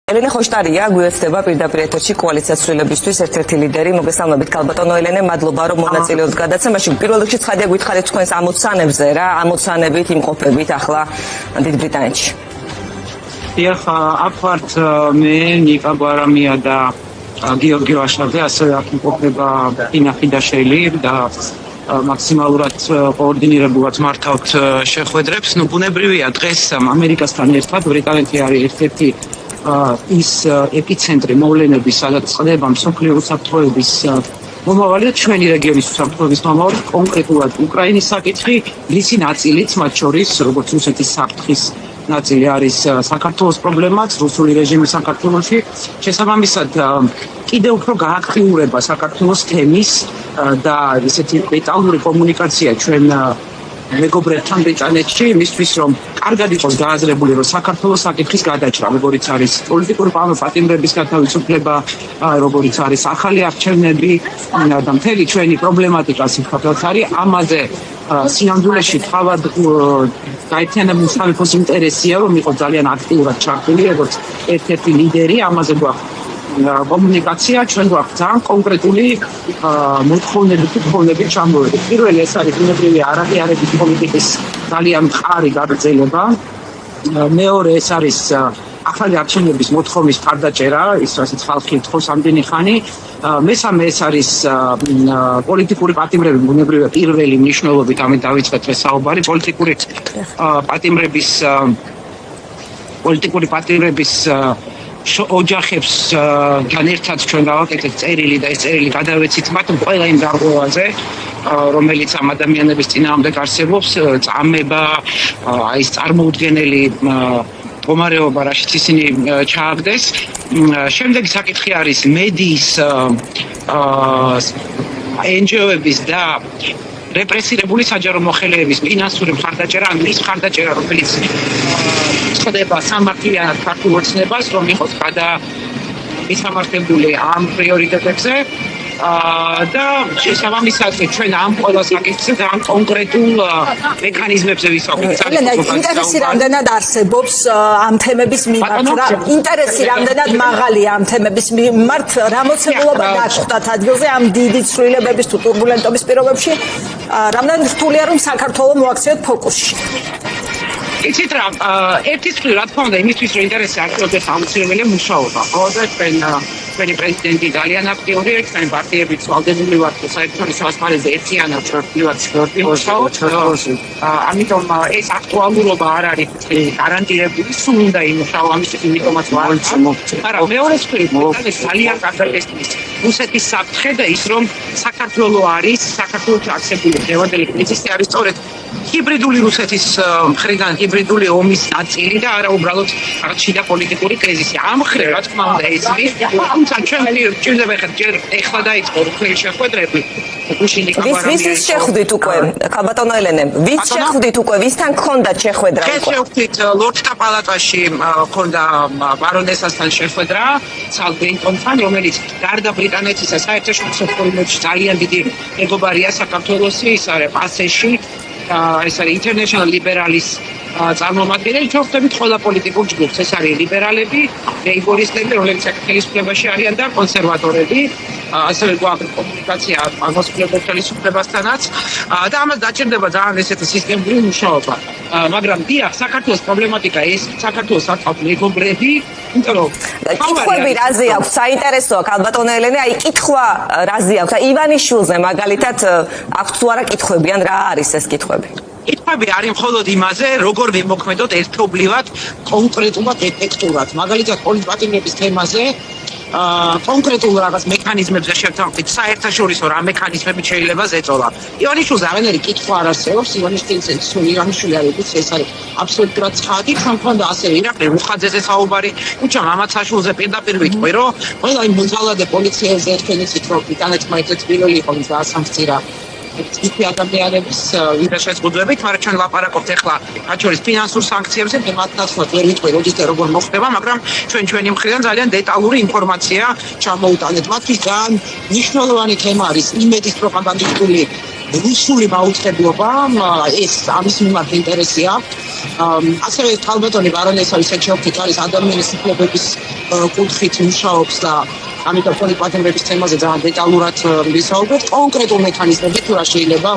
ელენე ხოშტარია გვიეცდება პირდაპირ ეთერში კოალიციას ცვლილებისთვის ერთ-ერთი ლიდერი. მოგესალმებით ქალბატონო ელენე, მადლობა რომ მონაწილეობთ გადაცემაში. პირველ რიგში ცხადია გითხარით თქვენს ამოცანებზე რა, ამოცანებით იმყოფებით ახლა დიდ ბრიტანეთში. დიახ, აქ ვართ მე, ნიკა გვარამია და გიორგი ვაშაძე, ასევე აქ იმყოფება ინა ხიდაშელი და მაქსიმალურად კოორდინირებულად მართავთ შეხვედრებს. ნუ ბუნებრივია დღეს ამერიკასთან ერთად ბრიტანეთი არის ერთ-ერთი ის ეპიცენტრი მოვლენების, სადაც ხდება მსოფლიო უსაფრთხოების მომავალი და ჩვენი რეგიონის უსაფრთხოების მომავალი, კონკრეტულად უკრაინის საკითხი, რისი ნაწილიც მათ შორის, როგორც რუსეთის საფრთხის ნაწილი არის საქართველოს პრობლემაც, რუსული რეჟიმი საქართველოში. შესაბამისად, კიდევ უფრო გააქტიურება საქართველოს თემის და ესეთი დეტალური კომუნიკაცია ჩვენ მეგობრებთან ბრიტანეთში, იმისთვის რომ კარგად იყოს გააზრებული, რომ საქართველოს საკითხის გადაჭრა, როგორიც არის პოლიტიკური პატიმრების გათავისუფლება, როგორიც არის ახალი არჩევნები და მთელი ჩვენი პრობლემატიკა საქართველოს არის. ამაზე სინამდვილეში თავად გაერთიანებული სამეფოს ინტერესია, რომ იყოს ძალიან აქტიურად ჩართული, როგორც ერთ-ერთი ლიდერი. ამაზე გვაქვს კომუნიკაცია, ჩვენ გვაქვს ძალიან კონკრეტული მოთხოვნები ჩამოვედით. პირველი ეს არის ბუნებრივი არაღიარების პოლიტიკის ძალიან მყარი გაგრძელება. მეორე ეს არის ახალი არჩევნების მოთხოვნის მხარდაჭერა, ის რასაც ხალხი ითხოვს ამდენი ხანი. მესამე ეს არის პოლიტიკური პატიმრები, ბუნებრივია პირველი მნიშვნელობით, ამით დავიწყეთ ეს საუბარი, პოლიტიკური პატიმრების ოჯახებს თან ერთად ჩვენ გავაკეთეთ წერილი და ეს წერილი გადავეცით მათ ყველა იმ დარღვევაზე, რომელიც ამ ადამიანების წინააღმდეგ არსებობს, წამება, აი ეს წარმოუდგენელი მდგომარეობა, რაშიც ისინი ჩააგდეს. შემდეგი საკითხი არის მედიის, NGO-ების და რეპრესირებული საჯარო მოხელეების ფინანსური მხარდაჭერა, ის მხარდაჭერა, რომელიც ხდება სამართლიანად ქართულ ოცნებას, რომ იყოს მისამართლებული ამ პრიორიტეტებზე და შესაბამისად ჩვენ ამ ყველა საკითხზე ძალიან კონკრეტულ მექანიზმებზე ვისაუბრებთ. ელენე, ინტერესი რამდენად არსებობს ამ თემების მიმართ? ინტერესი რამდენად მაღალია ამ თემების მიმართ? რა მოცემულობა გაჩნდათ ადგილზე ამ დიდი ცვლილებების თუ ტურბულენტობის პირობებში? რამდენად რთულია რომ საქართველოს მოაქციოთ ფოკუსში? იცით რა, ერთის მხრივ რა თქმა უნდა, იმისთვის რომ ინტერესი აქტიურდეს აუცილებელია მუშაობა. ხო და ჩვენი პრეზიდენტი ძალიან აქტიური, ჩვენი პარტიები ცვალდებული ვართ საერთაშორისო ასპარეზზე ერთიანად მუშაობთ. ამიტომ ეს აქტუალურობა არ არის გარანტირებული, სულ უნდა იმუშაო ამისთვის, იმიტომაც ვართ. მაგრამ მეორე მხრივ ეს ძალიან კარგად ესმის რუსეთის საფრთხე და ის რომ საქართველოს არის, საქართველოს არსებული დღევანდელი კრიზისი არის სწორედ ჰიბრიდული რუსეთის მხრიდან ჰიბრიდული ომის ნაწილი და არა უბრალოდ შიდა პოლიტიკური კრიზისი. ამ მხრივ რა თქმა უნდა ესმის, თუმცა ჩვენ ჭირდება ეხლა დაიწყო რუსული შეხვედრები. ვის შეხვდით უკვე, ქალბატონო ელენე, ვის შეხვდით უკვე, ვისთან გქონდათ შეხვედრა? დღეს შევხვდით ლორდთა პალატაში, გქონდა ბარონესასთან შეხვედრა, სალ გრინტონთან, რომელიც გარდა ბრიტანეთისა საერთაშორისო ფორუმებში ძალიან დიდი მეგობარია საქართველოსი, ის არის პასეში. ეს არის International Liberals წარმომადგენელი, ჩვენ ვხვდებით ყველა პოლიტიკურ ჯგუფს, ეს არის ლიბერალები, ლეიბორისტები, რომლებიც ხელისუფლებაში არიან და კონსერვატორები, ასევე გვაქვს კომუნიკაცია მოსახლეობის ხელისუფლებასთანაც და ამას დაჭირდება ძალიან ესეთი სისტემური მუშაობა. მაგრამ დიახ, საქართველოს პრობლემატიკა ეს, საქართველოს აქვს მეგობრები, იმიტომ რომ კითხვები რაზე აქვს, საინტერესოა ქალბატონო ელენე, აი კითხვა რაზე აქვს, აი ივანიშვილზე მაგალითად აქვს თუ არა კითხვები, ან რა არის ეს კითხვები? კითხვები არის მხოლოდ იმაზე, როგორ ვიმოქმედოთ ერთობლივად, კონკრეტულად, ეფექტურად. მაგალითად, პოლიტპატიმრების თემაზე კონკრეტულ რაღაც მექანიზმებზე შევთანხმდით, საერთაშორისო რა მექანიზმები შეიძლება ზეწოლა. ივანიშვილზე აღენერი კითხვა არ არსებობს, ივანიშვილი არის, ეს არის აბსოლუტურად ცხადი, ჩვენ მქონდა ასევე ირაკლი რუხაძეზე საუბარი, უჩა მამაცაშვილზე პირდაპირ ვიტყვი, რომ ყველა იმ მოძალადე პოლიციელზე თქვენ იცით, რომ ბრიტანეთმა ერთ-ერთი პირველი იყო ის დაასამხსტირა ისეთი ადამიანების ვირაშეზღუდვებით, მაგრამ ჩვენ ლაპარაკობთ ახლა მათ შორის ფინანსურ სანქციებზე, მე მათ ნაცვლად ვერ ვიტყვი, როგორ მოხდება, მაგრამ ჩვენი მხრიდან ძალიან დეტალური ინფორმაცია ჩამოუტანეთ. მათთვის ძალიან მნიშვნელოვანი თემა არის იმედის პროპაგანდისტული რუსული მაუწყებლობა, ეს ამის მიმართ ინტერესია. ასევე ქალბატონი ბარონესა ისეთ შეხვდით არის ადამიანის უფლებების კუთხით მუშაობს და ამიტომ პოლიტპატიმრების თემაზე ძალიან დეტალურად ვისაუბრებთ კონკრეტულ მექანიზმებზე თუ რა შეიძლება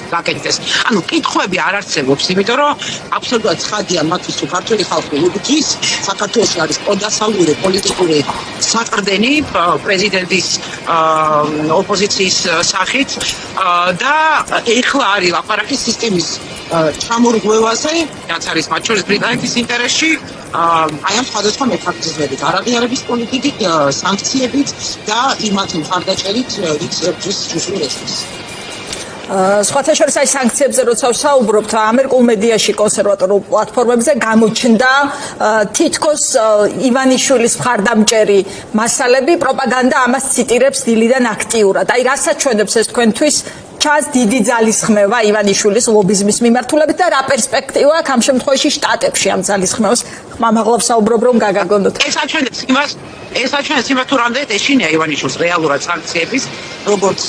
გაკეთდეს. ანუ კითხვები არ არსებობს, იმიტომ რომ აბსოლუტურად ცხადია მათთვის თუ ქართული ხალხი უბრძვის, საქართველოში არის პოდასალური პოლიტიკური საყრდენი პრეზიდენტის ოპოზიციის სახით და ეხლა არის ლაპარაკი სისტემის ჩამორღვევაზე, რაც არის მათ შორის ბრიტანეთის ინტერესში, აი ამ სხვადასხვა მექანიზმებით, არაღიარების პოლიტიკით, სანქციებით და იმათ მხარდაჭერით, რის ჯიშურ რეჟიმს. სხვათა შორის აი სანქციებზე როცა ვსაუბრობთ, ამერიკულ მედიაში კონსერვატორულ პლატფორმებზე გამოჩნდა თითქოს ივანიშვილის მხარდამჭერი მასალები, პროპაგანდა ამას ციტირებს დილიდან აქტიურად. აი რასაც ჩვენებს ეს თქვენთვის ჩანს დიდი ძალისხმევა ივანიშვილის ლობიზმის მიმართულებით და რა პერსპექტივა აქვს ამ შემთხვევაში შტატებში ამ ძალისხმევას ხმამაღლა ვსაუბრობ რომ გაგაგონოთ. ეს აჩვენებს იმას თუ რამდენად ეშინია ივანიშვილს რეალურად სანქციების, როგორც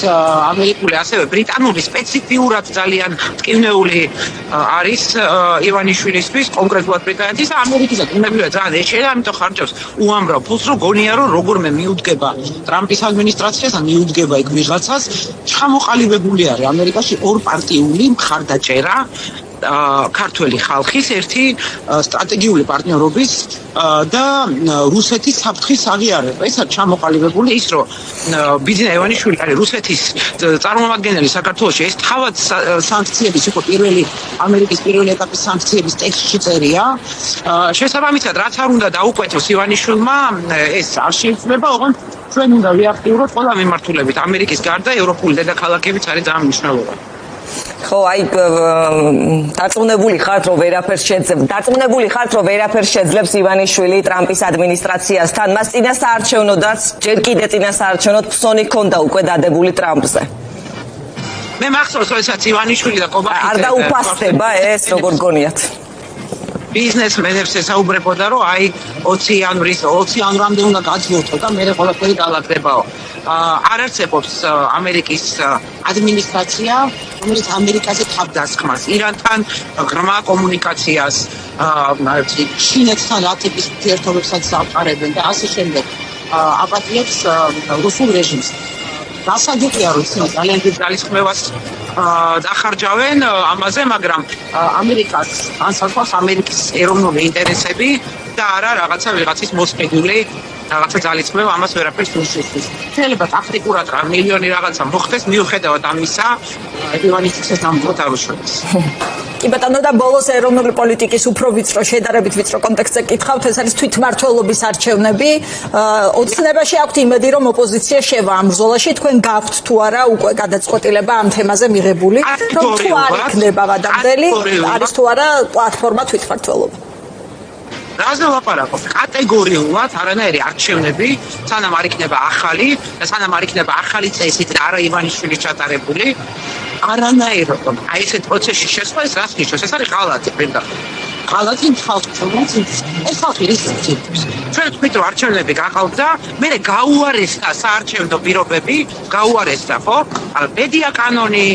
ამერიკული, ასევე ბრიტანული სპეციფიურად ძალიან მტკივნეული არის ივანიშვილისთვის, კონკრეტულად ბრიტანეთის და ამერიკის უნებრივია ძალიან ეშინია, ამიტომ ხარჯავს უამრავ ფულს, რომ გონია რომ როგორმე მიუდგება ტრამპის ადმინისტრაციას, ან მიუდგება იქ ვიღაცას, ჩამოყალიბებული არის ამერიკაში ორპარტიული მხარდაჭერა ქართველი ხალხის ერთი სტრატეგიული პარტნიორობის და რუსეთის საფრთხის აღიარება. ეს არის ჩამოყალიბებული ის, რომ ბიძინა ივანიშვილი არის რუსეთის წარმომადგენელი საქართველოში. ეს თავად სანქციების იყო ამერიკის პირველი ეტაპის სანქციების ტექსტში წერია. შესაბამისად, რაც არ უნდა დაუკვეთოს ივანიშვილმა, ეს არ შეიძლება, ოღონდ ჩვენ უნდა ვიაქტიუროთ ყველა მიმართულებით. ამერიკის გარდა ევროპული დედაქალაქებიც არის ძალიან მნიშვნელოვანი. ხო, აი დარწმუნებული ხართ, რომ ვერაფერს შეძლებს ივანიშვილი ტრამპის ადმინისტრაციასთან, მას წინასაარჩევნოდაც, ჯერ კიდე წინასაარჩევნოდ ფსონი ჰქონდა უკვე დადებული ტრამპზე. მე მახსოვს, როდესაც ივანიშვილი და კობახიძე არ დაუფასდება ეს, როგორ გონიათ? ბიზნესმენებს ესაუბრებოდა, რომ აი 20 იანვრამდე უნდა გაძლოთ და მე ყველაფერი დაალაგდებაო. არ არსებობს ამერიკის ადმინისტრაცია, რომელიც ამერიკაზე თავდასხმას, ირანთან ღრმა კომუნიკაციას, ჩინეთთან რა ტიპის ურთიერთობებსაც ამყარებენ და ასე შემდეგ. აპატიებს რუსულ რეჟიმს. გასაგებია, რომ ისინი ძალიან დიდ ძალისხმევას დახარჯავენ ამაზე, მაგრამ ამერიკას განსაკუთრებით ამერიკის ეროვნული ინტერესები და არა რაღაცა ვიღაცის მოსყიდული რაღაცა ძალისხმევა ამას ვერაფერს უშეშის. შეიძლება ტაქტიკურად მილიონი რაღაცა მოხდეს, მიუხედავად ამისა, ივანიშვილის დამბოთ არ უშველეს. კი ბატონო, და ბოლოს ეროვნული პოლიტიკის უფრო ვიწრო, შედარებით ვიწრო კონტექსტზე კითხავთ, ეს არის თვითმმართველობის არჩევნები. ოცნებაში აქვთ იმედი, რომ ოპოზიცია შევა ამ ბრძოლაში, თქვენ გაქვთ თუ არა უკვე გადაწყვეტილება ამ თემაზე მიღებული, რომ თუ არ იქნება ვადამდელი, არის თუ არა პლატფორმა თვითმმართველობა. რაზე ლაპარაკობ? კატეგორიულად არანაირი არჩევნები, სანამ არ იქნება ახალი და სანამ არ იქნება ახალი წესით და არა ივანიშვილის ჩატარებული, არანაირად აი ესეთ პროცესში შესვლა ეს რას ნიშნავს? ეს არის ღალატი პირდაპირ. ღალატი ხალხს ეს ხალხი რის ძირითადად. ჩვენ ვთქვით, რომ არჩევნები გაყავდა, მე გაუარესდა საარჩევნო პირობები, გაუარესდა, ხო? მედია კანონი,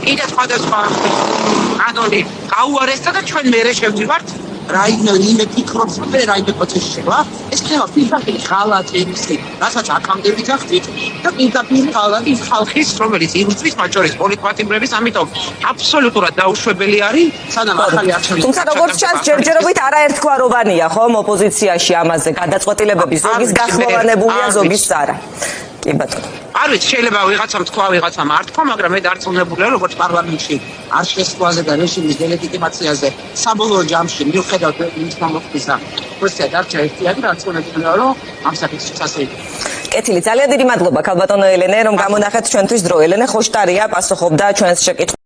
კიდე სხვადასხვა კანონი გაუარესდა და ჩვენ მე შევდივართ რაიმე ფიქრობს, რომ რაიმე პროცესი შევა, ეს ხება პირდაპირ ღალატი ისე, რასაც აქამდე ვიძახდით და პირდაპირ ღალატი ხალხის, რომელიც იბრძვის მათ შორის პოლიტპატიმრების, ამიტომ აბსოლუტურად დაუშვებელი არის, სანამ ახალი არჩევნები. თუმცა როგორც ჩანს, ჯერჯერობით არაერთგვაროვანია, ხომ, ოპოზიციაში ამაზე გადაწყვეტილებები ზოგის გახმოვანებულია, ზოგის არა. კი ბატონო. არ ვიცი, შეიძლება ვიღაცამ თქვა, ვიღაცამ არ თქვა, მაგრამ მე დარწმუნებულია, როგორც პარლამენტში არ შესვლაზე და რეჟიმის დელეგიტიმაციაზე საბოლოო ჯამში მიუხედავად იმის გამოხდისა, პროცესია დარჩა ერთიანი, დარწმუნებულია, რომ ამ საკითხიც ასე იქნება. კეთილი, ძალიან დიდი მადლობა ქალბატონო ელენე, რომ გამონახეთ ჩვენთვის დრო. ელენე ხოშტარია, პასუხობდა ჩვენს შეკითხვას.